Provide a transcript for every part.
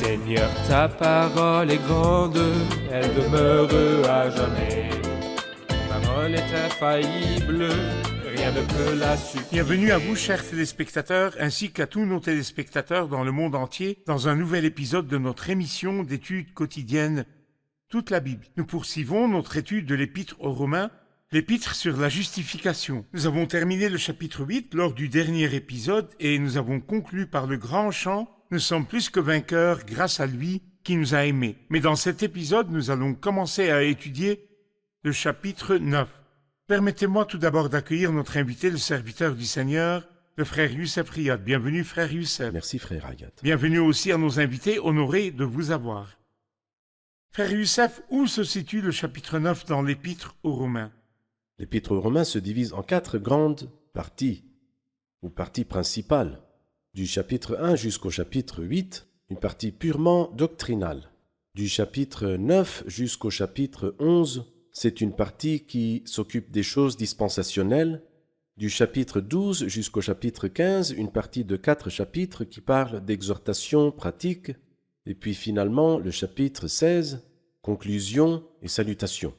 Seigneur, ta parole est grande, elle demeure à jamais. Ta parole est infaillible, rien ne peut la supprimer. Bienvenue à vous, chers téléspectateurs, ainsi qu'à tous nos téléspectateurs dans le monde entier, dans un nouvel épisode de notre émission d'études quotidiennes Toute la Bible. Nous poursuivons notre étude de l'Épître aux Romains, l'Épître sur la justification. Nous avons terminé le chapitre 8 lors du dernier épisode et nous avons conclu par le grand chant « Nous sommes plus que vainqueurs grâce à lui qui nous a aimés ». Mais dans cet épisode, nous allons commencer à étudier le chapitre 9. Permettez-moi tout d'abord d'accueillir notre invité, le serviteur du Seigneur, le frère Youssef Riyad. Bienvenue, frère Youssef. Merci, frère Riyad. Bienvenue aussi à nos invités, honorés de vous avoir. Frère Youssef, où se situe le chapitre 9 dans l'Épître aux Romains? L'Épître aux Romains se divise en 4 grandes parties, ou parties principales. Du chapitre 1 jusqu'au chapitre 8, une partie purement doctrinale. Du chapitre 9 jusqu'au chapitre 11, c'est une partie qui s'occupe des choses dispensationnelles. Du chapitre 12 jusqu'au chapitre 15, une partie de 4 chapitres qui parlent d'exhortation pratique. Et puis finalement, le chapitre 16, conclusion et salutation.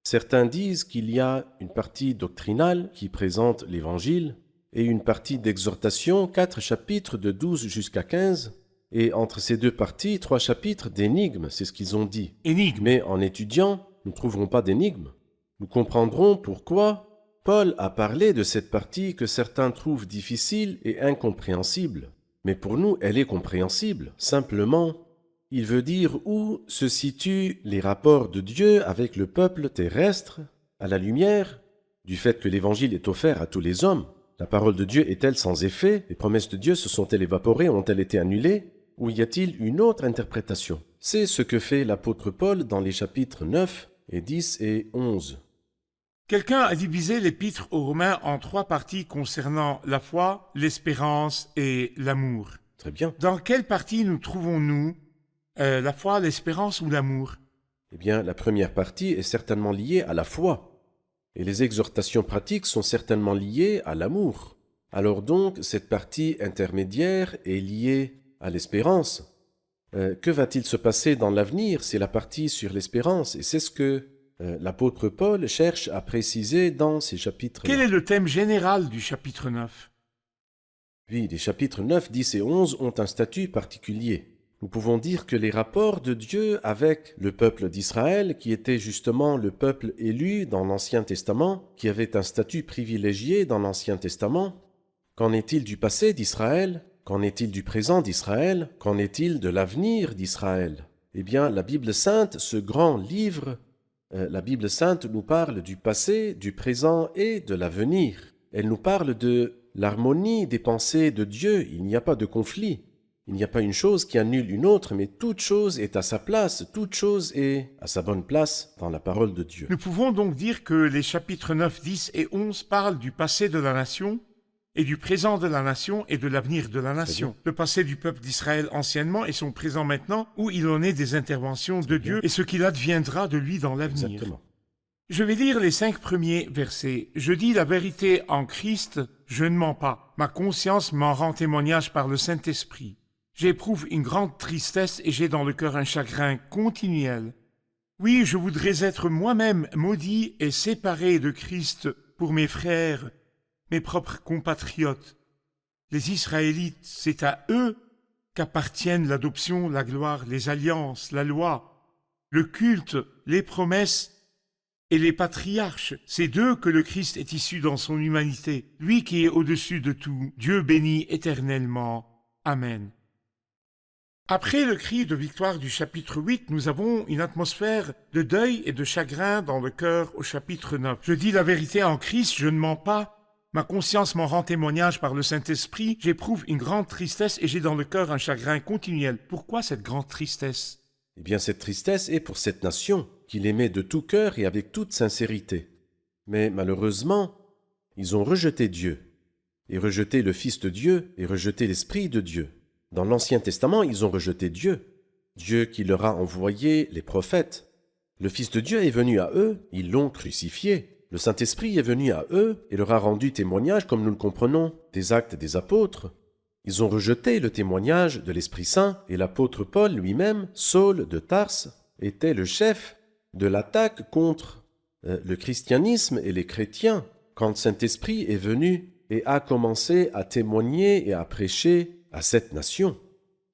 Certains disent qu'il y a une partie doctrinale qui présente l'Évangile et une partie d'exhortation, 4 chapitres de 12 jusqu'à 15, et entre ces deux parties, 3 chapitres d'énigmes, c'est ce qu'ils ont dit. Énigme. Mais en étudiant, nous ne trouverons pas d'énigmes. Nous comprendrons pourquoi Paul a parlé de cette partie que certains trouvent difficile et incompréhensible. Mais pour nous, elle est compréhensible. Simplement, il veut dire où se situent les rapports de Dieu avec le peuple terrestre, à la lumière du fait que l'Évangile est offert à tous les hommes. La parole de Dieu est-elle sans effet? Les promesses de Dieu se sont-elles évaporées? Ont-elles été annulées? Ou y a-t-il une autre interprétation? C'est ce que fait l'apôtre Paul dans les chapitres 9 et 10 et 11. Quelqu'un a divisé l'Épître aux Romains en 3 parties concernant la foi, l'espérance et l'amour. Très bien. Dans quelle partie nous trouvons-nous la foi, l'espérance ou l'amour? Eh bien, la première partie est certainement liée à la foi. Et les exhortations pratiques sont certainement liées à l'amour. Alors donc, cette partie intermédiaire est liée à l'espérance. Que va-t-il se passer dans l'avenir? C'est la partie sur l'espérance. Et c'est ce que l'apôtre Paul cherche à préciser dans ces chapitres. Quel est le thème général du chapitre 9? Oui, les chapitres 9, 10 et 11 ont un statut particulier. Nous pouvons dire que les rapports de Dieu avec le peuple d'Israël, qui était justement le peuple élu dans l'Ancien Testament, qui avait un statut privilégié dans l'Ancien Testament, qu'en est-il du passé d'Israël? Qu'en est-il du présent d'Israël? Qu'en est-il de l'avenir d'Israël? Eh bien, la Bible sainte, ce grand livre, la Bible sainte nous parle du passé, du présent et de l'avenir. Elle nous parle de l'harmonie des pensées de Dieu. Il n'y a pas de conflit. Il n'y a pas une chose qui annule une autre, mais toute chose est à sa place, toute chose est à sa bonne place dans la parole de Dieu. Nous pouvons donc dire que les chapitres 9, 10 et 11 parlent du passé de la nation et du présent de la nation et de l'avenir de la nation. Le passé du peuple d'Israël anciennement et son présent maintenant, où il en est des interventions de Dieu et ce qu'il adviendra de lui dans l'avenir. Exactement. Je vais lire les 5 premiers versets. Je dis la vérité en Christ, je ne mens pas. Ma conscience m'en rend témoignage par le Saint-Esprit. J'éprouve une grande tristesse et j'ai dans le cœur un chagrin continuel. Oui, je voudrais être moi-même maudit et séparé de Christ pour mes frères, mes propres compatriotes. Les Israélites, c'est à eux qu'appartiennent l'adoption, la gloire, les alliances, la loi, le culte, les promesses et les patriarches. C'est d'eux que le Christ est issu dans son humanité, lui qui est au-dessus de tout, Dieu béni éternellement. Amen. Après le cri de victoire du chapitre 8, nous avons une atmosphère de deuil et de chagrin dans le cœur au chapitre 9. Je dis la vérité en Christ, je ne mens pas. Ma conscience m'en rend témoignage par le Saint-Esprit. J'éprouve une grande tristesse et j'ai dans le cœur un chagrin continuel. Pourquoi cette grande tristesse? Eh bien, cette tristesse est pour cette nation, qu'il aimait de tout cœur et avec toute sincérité. Mais malheureusement, ils ont rejeté Dieu, et rejeté le Fils de Dieu, et rejeté l'Esprit de Dieu. Dans l'Ancien Testament, ils ont rejeté Dieu, Dieu qui leur a envoyé les prophètes. Le Fils de Dieu est venu à eux, ils l'ont crucifié. Le Saint-Esprit est venu à eux et leur a rendu témoignage, comme nous le comprenons, des actes des apôtres. Ils ont rejeté le témoignage de l'Esprit Saint et l'apôtre Paul lui-même, Saul de Tarse, était le chef de l'attaque contre le christianisme et les chrétiens quand le Saint-Esprit est venu et a commencé à témoigner et à prêcher à cette nation.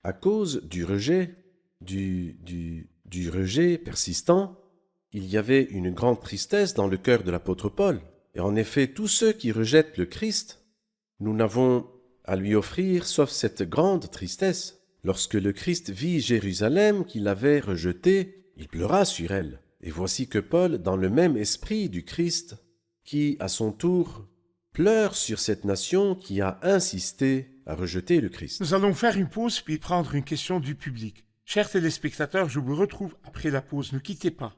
À cause du rejet, du rejet persistant, il y avait une grande tristesse dans le cœur de l'apôtre Paul. Et en effet, tous ceux qui rejettent le Christ, nous n'avons à lui offrir sauf cette grande tristesse. Lorsque le Christ vit Jérusalem qu'il avait rejetée, il pleura sur elle. Et voici que Paul, dans le même esprit du Christ, qui, à son tour, pleure sur cette nation qui a insisté à rejeter le Christ. Nous allons faire une pause puis prendre une question du public. Chers téléspectateurs, je vous retrouve après la pause. Ne quittez pas.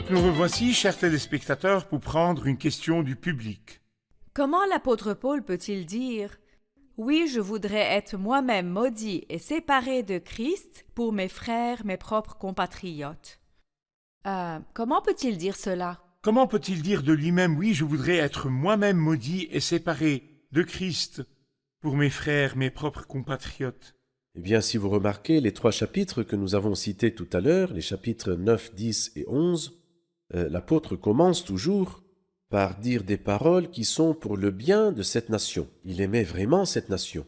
Nous revoici, chers téléspectateurs, pour prendre une question du public. Comment l'apôtre Paul peut-il dire « Oui, je voudrais être moi-même maudit et séparé de Christ pour mes frères, mes propres compatriotes » Comment peut-il dire cela? Comment peut-il dire de lui-même « Oui, je voudrais être moi-même maudit et séparé de Christ pour mes frères, mes propres compatriotes » Eh bien, si vous remarquez les 3 chapitres que nous avons cités tout à l'heure, les chapitres 9, 10 et 11, l'apôtre commence toujours par dire des paroles qui sont pour le bien de cette nation. Il aimait vraiment cette nation.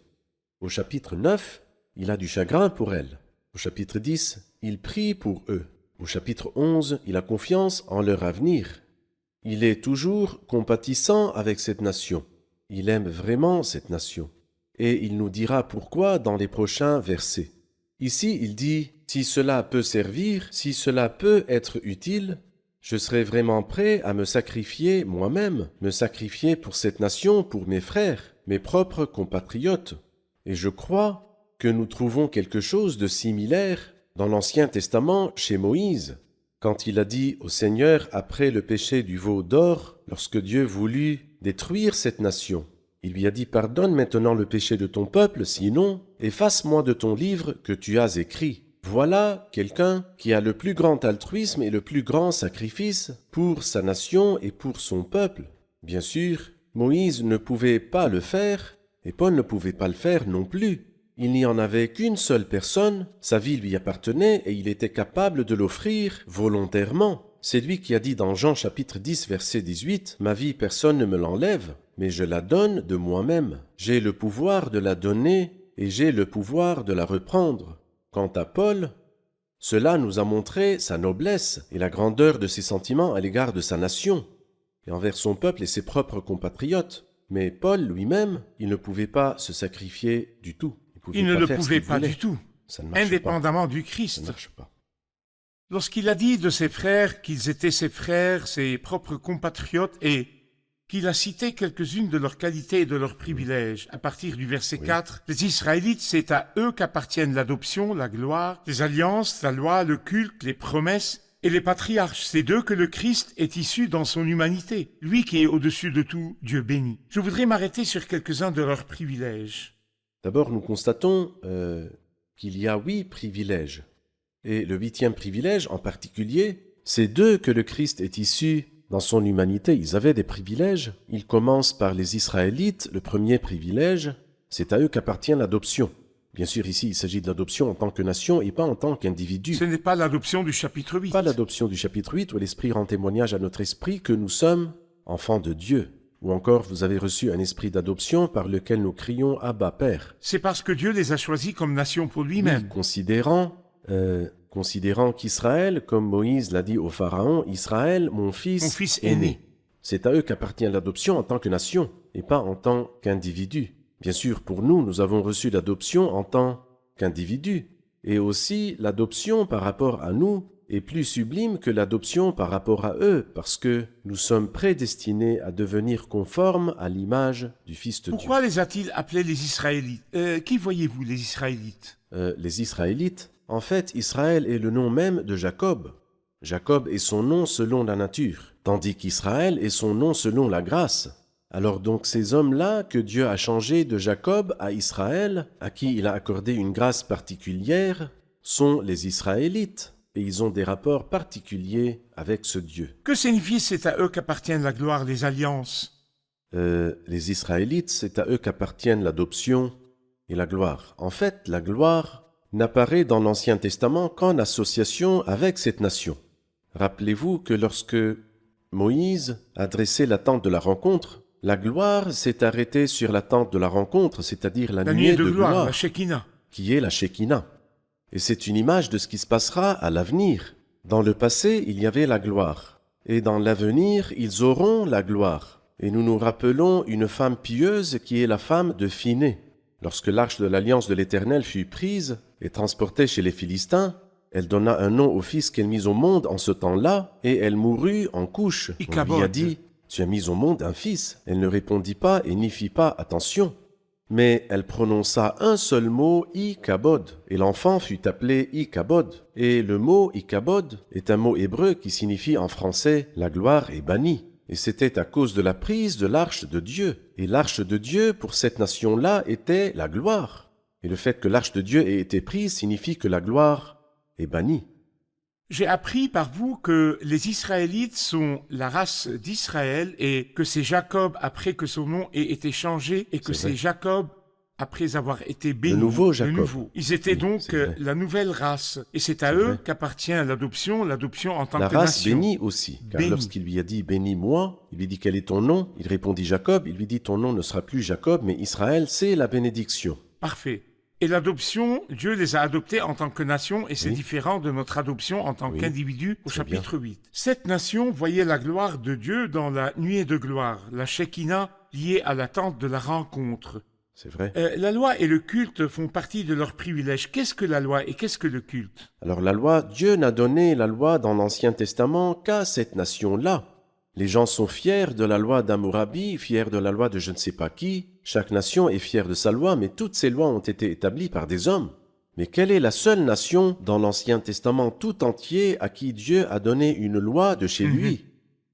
Au chapitre 9, il a du chagrin pour elle. Au chapitre 10, il prie pour eux. Au chapitre 11, il a confiance en leur avenir. Il est toujours compatissant avec cette nation. Il aime vraiment cette nation. Et il nous dira pourquoi dans les prochains versets. Ici, il dit « Si cela peut servir, si cela peut être utile, je serai vraiment prêt à me sacrifier moi-même, me sacrifier pour cette nation, pour mes frères, mes propres compatriotes. » Et je crois que nous trouvons quelque chose de similaire dans l'Ancien Testament chez Moïse, quand il a dit au Seigneur après le péché du veau d'or, lorsque Dieu voulut détruire cette nation. Il lui a dit « Pardonne maintenant le péché de ton peuple, sinon, efface-moi de ton livre que tu as écrit. » Voilà quelqu'un qui a le plus grand altruisme et le plus grand sacrifice pour sa nation et pour son peuple. Bien sûr, Moïse ne pouvait pas le faire, et Paul ne pouvait pas le faire non plus. Il n'y en avait qu'une seule personne, sa vie lui appartenait et il était capable de l'offrir volontairement. C'est lui qui a dit dans Jean chapitre 10 verset 18 « Ma vie personne ne me l'enlève, mais je la donne de moi-même. J'ai le pouvoir de la donner et j'ai le pouvoir de la reprendre. » Quant à Paul, cela nous a montré sa noblesse et la grandeur de ses sentiments à l'égard de sa nation et envers son peuple et ses propres compatriotes. Mais Paul lui-même, il ne pouvait pas se sacrifier du tout. Il ne le pouvait pas du tout, Ça ne marche indépendamment du pas. Ça Christ. ne marche pas. Lorsqu'il a dit de ses frères qu'ils étaient ses frères, ses propres compatriotes, et qu'il a cité quelques-unes de leurs qualités et de leurs privilèges, à partir du verset 4, les Israélites, c'est à eux qu'appartiennent l'adoption, la gloire, les alliances, la loi, le culte, les promesses et les patriarches. C'est d'eux que le Christ est issu dans son humanité, lui qui est au-dessus de tout, Dieu béni. Je voudrais m'arrêter sur quelques-uns de leurs privilèges. D'abord, nous constatons qu'il y a 8 privilèges. Et le 8e privilège en particulier, c'est d'eux que le Christ est issu dans son humanité. Ils avaient des privilèges. Il commence par les Israélites. Le premier privilège, c'est à eux qu'appartient l'adoption. Bien sûr, ici, il s'agit de l'adoption en tant que nation et pas en tant qu'individu. Ce n'est pas l'adoption du chapitre 8. Pas l'adoption du chapitre 8 où l'Esprit rend témoignage à notre esprit que nous sommes enfants de Dieu. Ou encore, vous avez reçu un esprit d'adoption par lequel nous crions « Abba, Père ». C'est parce que Dieu les a choisis comme nation pour lui-même. Oui, considérant qu'Israël, comme Moïse l'a dit au Pharaon, « Israël, mon fils aîné ». C'est à eux qu'appartient l'adoption en tant que nation et pas en tant qu'individu. Bien sûr, pour nous, nous avons reçu l'adoption en tant qu'individu. Et aussi, l'adoption par rapport à nous est plus sublime que l'adoption par rapport à eux, parce que nous sommes prédestinés à devenir conformes à l'image du Fils de Dieu. Pourquoi les a-t-il appelés les Israélites? Qui voyez-vous, les Israélites? Les Israélites, en fait, Israël est le nom même de Jacob. Jacob est son nom selon la nature, tandis qu'Israël est son nom selon la grâce. Alors donc ces hommes-là que Dieu a changés de Jacob à Israël, à qui il a accordé une grâce particulière, sont les Israélites, et ils ont des rapports particuliers avec ce Dieu. Que signifie c'est à eux qu'appartiennent la gloire des alliances? Les Israélites, c'est à eux qu'appartiennent l'adoption et la gloire. En fait, la gloire n'apparaît dans l'Ancien Testament qu'en association avec cette nation. Rappelez-vous que lorsque Moïse a dressé la tente de la rencontre, la gloire s'est arrêtée sur la tente de la rencontre, c'est-à-dire la nuée de gloire, la Shekinah. qui est la Shekinah. Et c'est une image de ce qui se passera à l'avenir. Dans le passé, il y avait la gloire, et dans l'avenir, ils auront la gloire. Et nous nous rappelons une femme pieuse qui est la femme de Phiné. Lorsque l'arche de l'alliance de l'Éternel fut prise et transportée chez les Philistins, elle donna un nom au fils qu'elle mit au monde en ce temps-là, et elle mourut en couche. On Ichabod. lui a dit, « Tu as mis au monde un fils ». Elle ne répondit pas et n'y fit pas attention. Mais elle prononça un seul mot, Ichabod, et l'enfant fut appelé Ichabod. Et le mot Ichabod est un mot hébreu qui signifie en français « la gloire est bannie ». Et c'était à cause de la prise de l'arche de Dieu. Et l'arche de Dieu, pour cette nation-là, était la gloire. Et le fait que l'arche de Dieu ait été prise signifie que la gloire est bannie. J'ai appris par vous que les Israélites sont la race d'Israël et que c'est Jacob après que son nom ait été changé et que C'est vrai. c'est Jacob après avoir été béni. Le nouveau Jacob. Ils étaient Oui, donc c'est vrai. la nouvelle race. Et c'est à C'est eux vrai. qu'appartient l'adoption en tant La que race nation. bénie aussi, car Bénie. lorsqu'il lui a dit « bénis-moi », il lui dit « quel est ton nom ?» Il répondit « Jacob », il lui dit « ton nom ne sera plus Jacob, mais Israël, c'est la bénédiction. Parfait. Et l'adoption, Dieu les a adoptés en tant que nation et c'est Oui. différent de notre adoption en tant Oui. qu'individu au Très chapitre 8. Cette nation voyait la gloire de Dieu dans la nuée de gloire, la Shekinah liée à la tente de la rencontre. C'est vrai. La loi et le culte font partie de leurs privilèges. Qu'est-ce que la loi et qu'est-ce que le culte? Alors la loi, Dieu n'a donné la loi dans l'Ancien Testament qu'à cette nation-là. Les gens sont fiers de la loi d'Hammurabi, fiers de la loi de je ne sais pas qui. Chaque nation est fière de sa loi, mais toutes ces lois ont été établies par des hommes. Mais quelle est la seule nation dans l'Ancien Testament tout entier à qui Dieu a donné une loi de chez lui?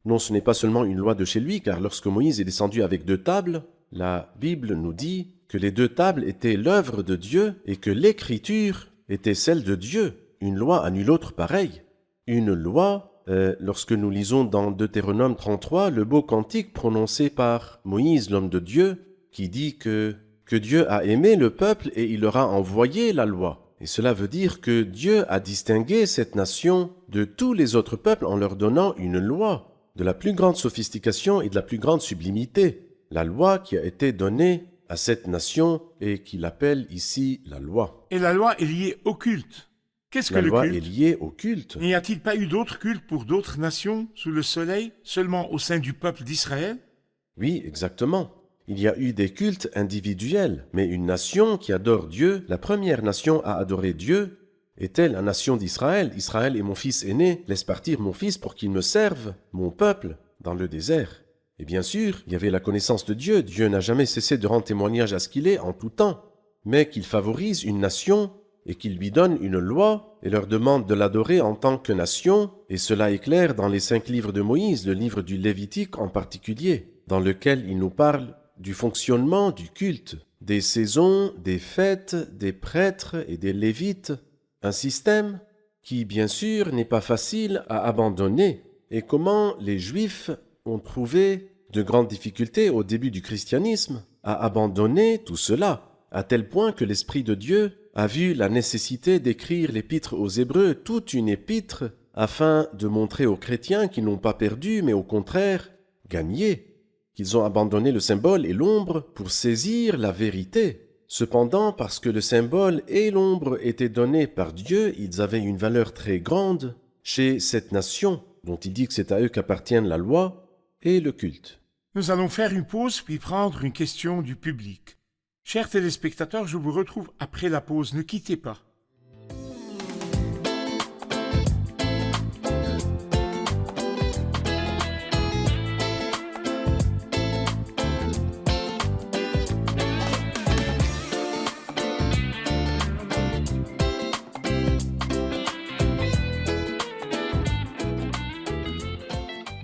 Non, ce n'est pas seulement une loi de chez lui, car lorsque Moïse est descendu avec 2 tables, la Bible nous dit que les 2 tables étaient l'œuvre de Dieu et que l'écriture était celle de Dieu. Une loi à nul autre pareille. Une loi, lorsque nous lisons dans Deutéronome 33, le beau cantique prononcé par Moïse, l'homme de Dieu, qui dit que Dieu a aimé le peuple et il leur a envoyé la loi. Et cela veut dire que Dieu a distingué cette nation de tous les autres peuples en leur donnant une loi de la plus grande sophistication et de la plus grande sublimité. La loi qui a été donnée à cette nation et qu'il appelle ici la loi. Et la loi est liée au culte. Qu'est-ce que La le loi culte? est liée au culte. N'y a-t-il pas eu d'autres cultes pour d'autres nations sous le soleil, seulement au sein du peuple d'Israël? Oui, exactement. Il y a eu des cultes individuels, mais une nation qui adore Dieu, la première nation à adorer Dieu, était la nation d'Israël. Israël est mon fils aîné, laisse partir mon fils pour qu'il me serve, mon peuple, dans le désert. Et bien sûr, il y avait la connaissance de Dieu. Dieu n'a jamais cessé de rendre témoignage à ce qu'il est en tout temps, mais qu'il favorise une nation et qu'il lui donne une loi et leur demande de l'adorer en tant que nation, et cela est clair dans les 5 livres de Moïse, le livre du Lévitique en particulier, dans lequel il nous parle du fonctionnement du culte, des saisons, des fêtes, des prêtres et des lévites, un système qui, bien sûr, n'est pas facile à abandonner, et comment les Juifs ont trouvé de grandes difficultés au début du christianisme à abandonner tout cela, à tel point que l'Esprit de Dieu a vu la nécessité d'écrire l'épître aux Hébreux, toute une épître, afin de montrer aux chrétiens qu'ils n'ont pas perdu, mais au contraire, gagné, qu'ils ont abandonné le symbole et l'ombre pour saisir la vérité. Cependant, parce que le symbole et l'ombre étaient donnés par Dieu, ils avaient une valeur très grande chez cette nation, dont il dit que c'est à eux qu'appartiennent la loi et le culte. Nous allons faire une pause puis prendre une question du public. Chers téléspectateurs, je vous retrouve après la pause. Ne quittez pas.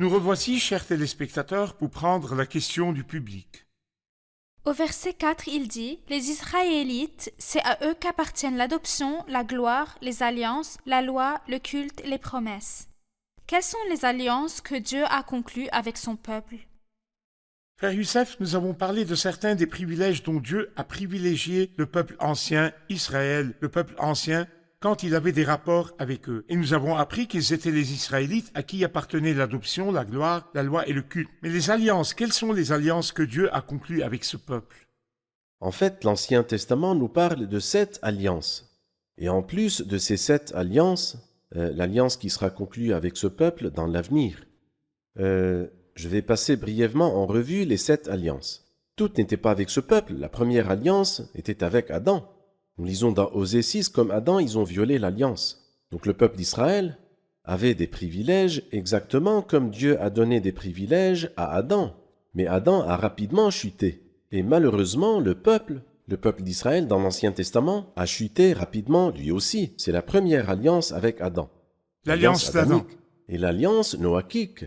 Nous revoici, chers téléspectateurs, pour prendre la question du public. Au verset 4, il dit « Les Israélites, c'est à eux qu'appartiennent l'adoption, la gloire, les alliances, la loi, le culte et les promesses. » Quelles sont les alliances que Dieu a conclues avec son peuple? Frère Youssef, nous avons parlé de certains des privilèges dont Dieu a privilégié le peuple ancien, Israël, le peuple ancien, quand il avait des rapports avec eux. Et nous avons appris qu'ils étaient les Israélites à qui appartenait l'adoption, la gloire, la loi et le culte. Mais les alliances, quelles sont les alliances que Dieu a conclues avec ce peuple? En fait, l'Ancien Testament nous parle de 7 alliances. Et en plus de ces 7 alliances, l'alliance qui sera conclue avec ce peuple dans l'avenir. Je vais passer brièvement en revue les 7 alliances. Toutes n'étaient pas avec ce peuple. La première alliance était avec Adam. Nous lisons dans Osée 6, comme Adam, ils ont violé l'alliance. Donc le peuple d'Israël avait des privilèges exactement comme Dieu a donné des privilèges à Adam. Mais Adam a rapidement chuté. Et malheureusement, le peuple d'Israël dans l'Ancien Testament a chuté rapidement lui aussi. C'est la première alliance avec Adam. L'alliance d'Adam. Et l'alliance noachique.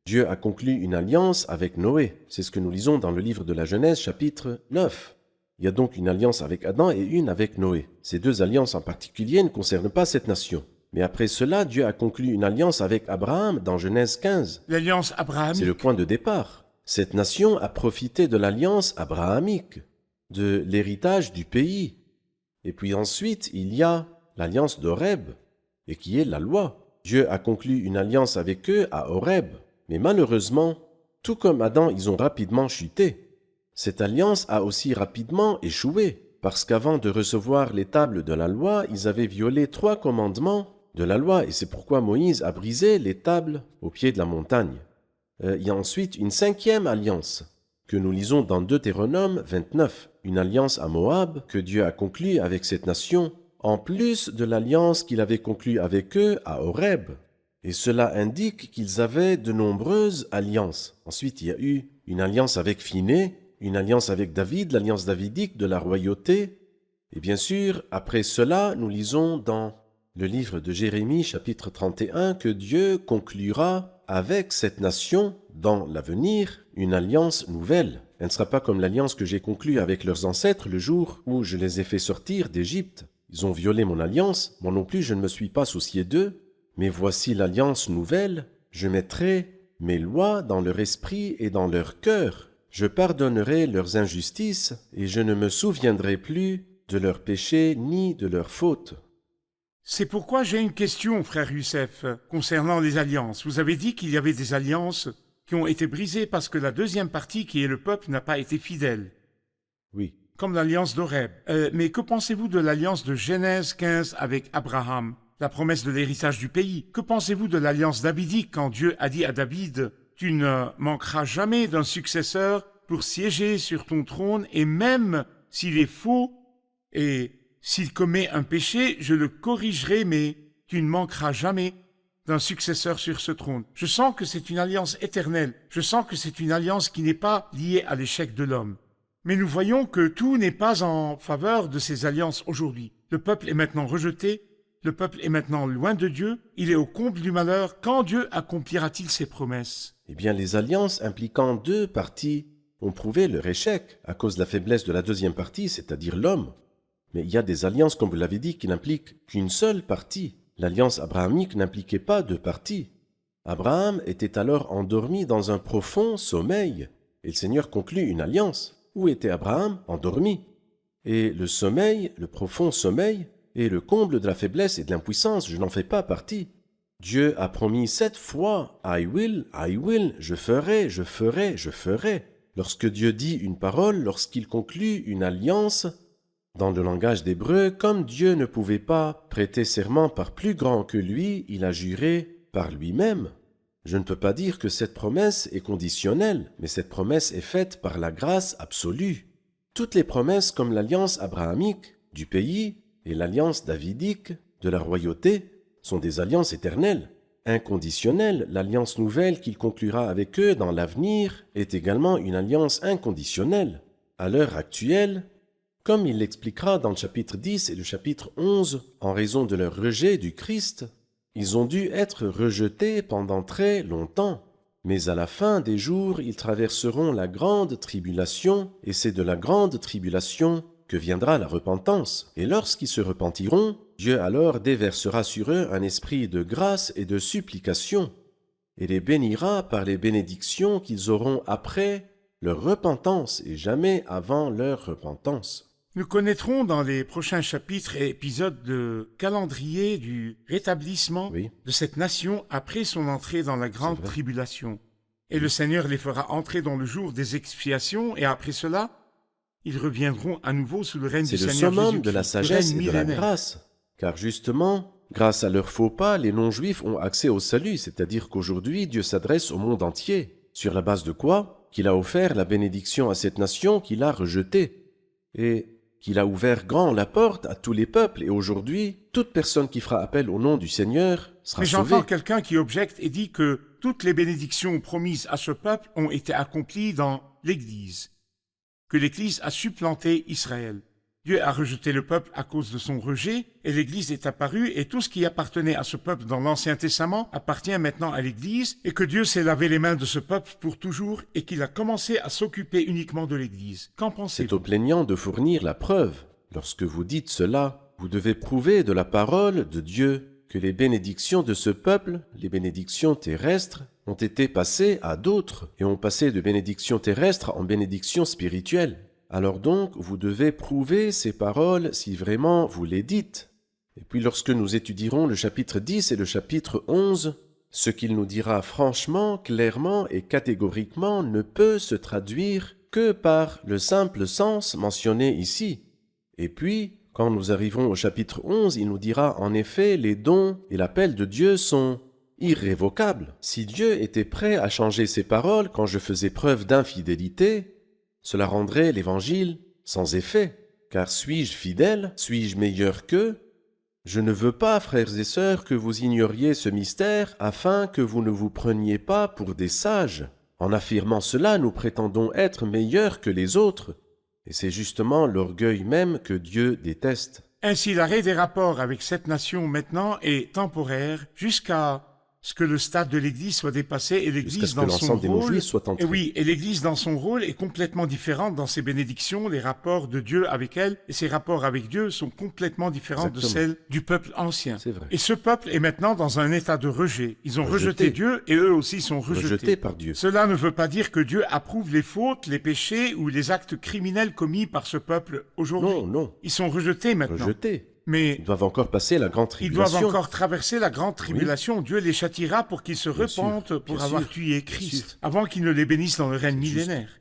Dieu a conclu une alliance avec Noé. C'est ce que nous lisons dans le livre de la Genèse, chapitre 9. Il y a donc une alliance avec Adam et une avec Noé. Ces 2 alliances en particulier ne concernent pas cette nation. Mais après cela, Dieu a conclu une alliance avec Abraham dans Genèse 15. L'alliance abrahamique. C'est le point de départ. Cette nation a profité de l'alliance abrahamique, de l'héritage du pays. Et puis ensuite, il y a l'alliance d'Horeb, et qui est la loi. Dieu a conclu une alliance avec eux à Horeb. Mais malheureusement, tout comme Adam, ils ont rapidement chuté. Cette alliance a aussi rapidement échoué, parce qu'avant de recevoir les tables de la loi, ils avaient violé 3 commandements de la loi, et c'est pourquoi Moïse a brisé les tables au pied de la montagne. Il y a ensuite une 5e alliance, que nous lisons dans Deutéronome 29, une alliance à Moab que Dieu a conclue avec cette nation, en plus de l'alliance qu'il avait conclue avec eux à Horeb. Et cela indique qu'ils avaient de nombreuses alliances. Ensuite, il y a eu une alliance avec Phiné, une alliance avec David, l'alliance davidique de la royauté. Et bien sûr, après cela, nous lisons dans le livre de Jérémie, chapitre 31, que Dieu conclura avec cette nation, dans l'avenir, une alliance nouvelle. Elle ne sera pas comme l'alliance que j'ai conclue avec leurs ancêtres le jour où je les ai fait sortir d'Égypte. Ils ont violé mon alliance, moi non plus je ne me suis pas soucié d'eux. Mais voici l'alliance nouvelle, je mettrai mes lois dans leur esprit et dans leur cœur. Je pardonnerai leurs injustices et je ne me souviendrai plus de leurs péchés ni de leurs fautes. C'est pourquoi j'ai une question, frère Youssef, concernant les alliances. Vous avez dit qu'il y avait des alliances qui ont été brisées parce que la deuxième partie, qui est le peuple, n'a pas été fidèle. Oui. Comme l'alliance d'Horeb. Mais que pensez-vous de l'alliance de Genèse 15 avec Abraham, la promesse de l'héritage du pays? Que pensez-vous de l'alliance davidique quand Dieu a dit à David « Tu ne manqueras jamais d'un successeur pour siéger sur ton trône, et même s'il est faux et s'il commet un péché, je le corrigerai, mais tu ne manqueras jamais d'un successeur sur ce trône. » Je sens que c'est une alliance éternelle. Je sens que c'est une alliance qui n'est pas liée à l'échec de l'homme. Mais nous voyons que tout n'est pas en faveur de ces alliances aujourd'hui. Le peuple est maintenant rejeté. Le peuple est maintenant loin de Dieu, il est au comble du malheur. Quand Dieu accomplira-t-il ses promesses? Eh bien, les alliances impliquant 2 parties ont prouvé leur échec à cause de la faiblesse de la deuxième partie, c'est-à-dire l'homme. Mais il y a des alliances, comme vous l'avez dit, qui n'impliquent qu'une seule partie. L'alliance abrahamique n'impliquait pas 2 parties. Abraham était alors endormi dans un profond sommeil, et le Seigneur conclut une alliance. Où était Abraham? Endormi. Et le sommeil, le profond sommeil, est le comble de la faiblesse et de l'impuissance. Je n'en fais pas partie. Dieu a promis 7 fois « I will, je ferai, je ferai, je ferai ». Lorsque Dieu dit une parole, lorsqu'il conclut une alliance, dans le langage d'Hébreu, comme Dieu ne pouvait pas prêter serment par plus grand que lui, il a juré par lui-même. Je ne peux pas dire que cette promesse est conditionnelle, mais cette promesse est faite par la grâce absolue. Toutes les promesses comme l'alliance abrahamique du pays et l'alliance davidique de la royauté sont des alliances éternelles, inconditionnelles. L'alliance nouvelle qu'il conclura avec eux dans l'avenir est également une alliance inconditionnelle. À l'heure actuelle, comme il l'expliquera dans le chapitre 10 et le chapitre 11, en raison de leur rejet du Christ, ils ont dû être rejetés pendant très longtemps. Mais à la fin des jours, ils traverseront la grande tribulation, et c'est de la grande tribulation que viendra la repentance. Et lorsqu'ils se repentiront, Dieu alors déversera sur eux un esprit de grâce et de supplication, et les bénira par les bénédictions qu'ils auront après leur repentance et jamais avant leur repentance. Nous connaîtrons dans les prochains chapitres et épisodes le calendrier du rétablissement Oui. de cette nation après son entrée dans la grande C'est vrai. tribulation. Et le Seigneur les fera entrer dans le jour des expiations, et après cela, ils reviendront à nouveau sous le règne du C'est le Seigneur summum Jésus-Christ, de la le sagesse règne et de la millénaire. grâce. Car justement, grâce à leurs faux pas, les non-juifs ont accès au salut, c'est-à-dire qu'aujourd'hui, Dieu s'adresse au monde entier. Sur la base de quoi? Qu'il a offert la bénédiction à cette nation qu'il a rejetée. Et qu'il a ouvert grand la porte à tous les peuples. Et aujourd'hui, toute personne qui fera appel au nom du Seigneur sera Mais sauvée. j'entends quelqu'un qui objecte et dit que toutes les bénédictions promises à ce peuple ont été accomplies dans l'Église, que l'Église a supplanté Israël. Dieu a rejeté le peuple à cause de son rejet, et l'Église est apparue, et tout ce qui appartenait à ce peuple dans l'Ancien Testament appartient maintenant à l'Église, et que Dieu s'est lavé les mains de ce peuple pour toujours, et qu'il a commencé à s'occuper uniquement de l'Église. Qu'en C'est pensez-vous? au plaignant de fournir la preuve. Lorsque vous dites cela, vous devez prouver de la parole de Dieu que les bénédictions de ce peuple, les bénédictions terrestres, ont été passées à d'autres et ont passé de bénédictions terrestres en bénédictions spirituelles. Alors donc, vous devez prouver ces paroles si vraiment vous les dites. Et puis lorsque nous étudierons le chapitre 10 et le chapitre 11, ce qu'il nous dira franchement, clairement et catégoriquement ne peut se traduire que par le simple sens mentionné ici. Et puis, quand nous arriverons au chapitre 11, il nous dira en effet les dons et l'appel de Dieu sont irrévocables. Si Dieu était prêt à changer ses paroles quand je faisais preuve d'infidélité, cela rendrait l'évangile sans effet. Car suis-je fidèle? Suis-je meilleur qu'eux? Je ne veux pas, frères et sœurs, que vous ignoriez ce mystère afin que vous ne vous preniez pas pour des sages. En affirmant cela, nous prétendons être meilleurs que les autres. Et c'est justement l'orgueil même que Dieu déteste. Ainsi, l'arrêt des rapports avec cette nation maintenant est temporaire jusqu'à ce que le stade de l'Église soit dépassé et Jusqu'à l'Église ce que dans son l'ensemble des rôle. non-juifs soit entré. Et oui, et l'Église dans son rôle est complètement différente dans ses bénédictions, les rapports de Dieu avec elle, et ses rapports avec Dieu sont complètement différents de Exactement. celles du peuple ancien. C'est vrai. Et ce peuple est maintenant dans un état de rejet. Ils ont rejeté Rejeté. Dieu et eux aussi sont rejetés. Rejeté par Dieu. Cela ne veut pas dire que Dieu approuve les fautes, les péchés ou les actes criminels commis par ce peuple aujourd'hui. Non, non. Ils sont rejetés maintenant. Rejeté. Mais Ils doivent encore passer la grande ils doivent tribulation. encore traverser la grande tribulation. Dieu les châtiera pour qu'ils se Bien sûr, repentent pour bien avoir sûr, tué bien Christ, sûr. avant qu'il ne les bénisse dans le règne C'est juste. millénaire.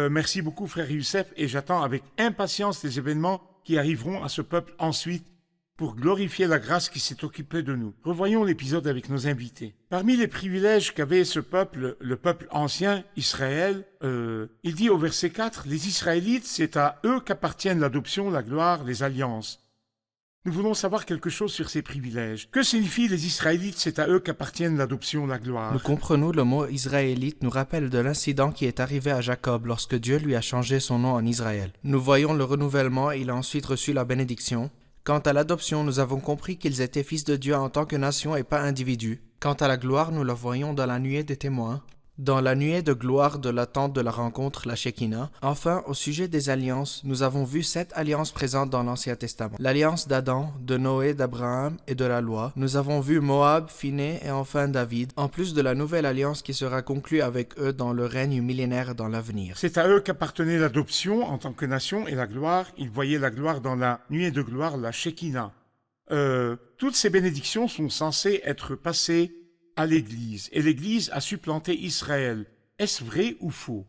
Merci beaucoup, frère Youssef, et j'attends avec impatience les événements qui arriveront à ce peuple ensuite pour glorifier la grâce qui s'est occupée de nous. Revoyons l'épisode avec nos invités. Parmi les privilèges qu'avait ce peuple, le peuple ancien, Israël, il dit au verset 4, « Les Israélites, c'est à eux qu'appartiennent l'adoption, la gloire, les alliances. » Nous voulons savoir quelque chose sur ces privilèges. Que signifient les Israélites? C'est à eux qu'appartiennent l'adoption, la gloire. Nous comprenons le mot israélite nous rappelle de l'incident qui est arrivé à Jacob lorsque Dieu lui a changé son nom en Israël. Nous voyons le renouvellement et il a ensuite reçu la bénédiction. Quant à l'adoption, nous avons compris qu'ils étaient fils de Dieu en tant que nation et pas individus. Quant à la gloire, nous la voyons dans la nuée des témoins. Dans la nuée de gloire de l'attente de la rencontre, la Shekinah. Enfin, au sujet des alliances, nous avons vu 7 alliances présentes dans l'Ancien Testament. L'alliance d'Adam, de Noé, d'Abraham et de la loi. Nous avons vu Moab, Phiné et enfin David, en plus de la nouvelle alliance qui sera conclue avec eux dans le règne millénaire dans l'avenir. C'est à eux qu'appartenait l'adoption en tant que nation et la gloire. Ils voyaient la gloire dans la nuée de gloire, la Shekinah. Toutes ces bénédictions sont censées être passées à l'Église, et l'Église a supplanté Israël. Est-ce vrai ou faux?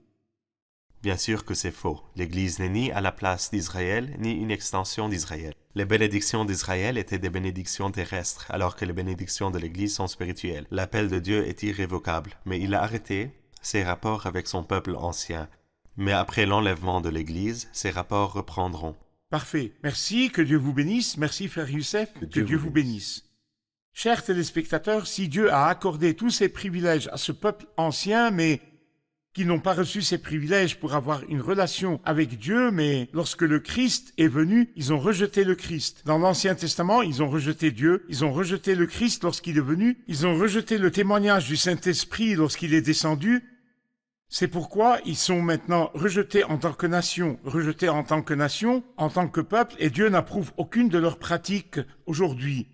Bien sûr que c'est faux. L'Église n'est ni à la place d'Israël, ni une extension d'Israël. Les bénédictions d'Israël étaient des bénédictions terrestres, alors que les bénédictions de l'Église sont spirituelles. L'appel de Dieu est irrévocable, mais il a arrêté ses rapports avec son peuple ancien. Mais après l'enlèvement de l'Église, ses rapports reprendront. Parfait. Merci, que Dieu vous bénisse. Merci, frère Youssef, que Dieu vous bénisse. Chers téléspectateurs, si Dieu a accordé tous ces privilèges à ce peuple ancien, mais qui n'ont pas reçu ces privilèges pour avoir une relation avec Dieu, mais lorsque le Christ est venu, ils ont rejeté le Christ. Dans l'Ancien Testament, ils ont rejeté Dieu, ils ont rejeté le Christ lorsqu'il est venu, ils ont rejeté le témoignage du Saint-Esprit lorsqu'il est descendu. C'est pourquoi ils sont maintenant rejetés en tant que nation, en tant que peuple, et Dieu n'approuve aucune de leurs pratiques aujourd'hui.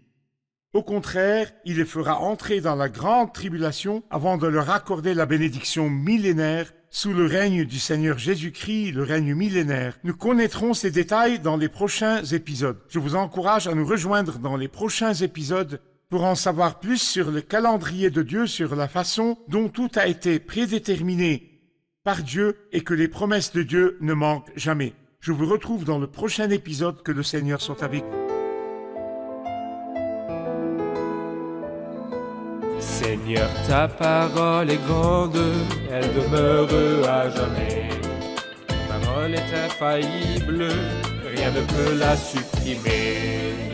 Au contraire, il les fera entrer dans la grande tribulation avant de leur accorder la bénédiction millénaire sous le règne du Seigneur Jésus-Christ, le règne millénaire. Nous connaîtrons ces détails dans les prochains épisodes. Je vous encourage à nous rejoindre dans les prochains épisodes pour en savoir plus sur le calendrier de Dieu, sur la façon dont tout a été prédéterminé par Dieu et que les promesses de Dieu ne manquent jamais. Je vous retrouve dans le prochain épisode. Que le Seigneur soit avec vous. Seigneur, ta parole est grande, elle demeure à jamais. Ta parole est infaillible, rien ne peut la supprimer.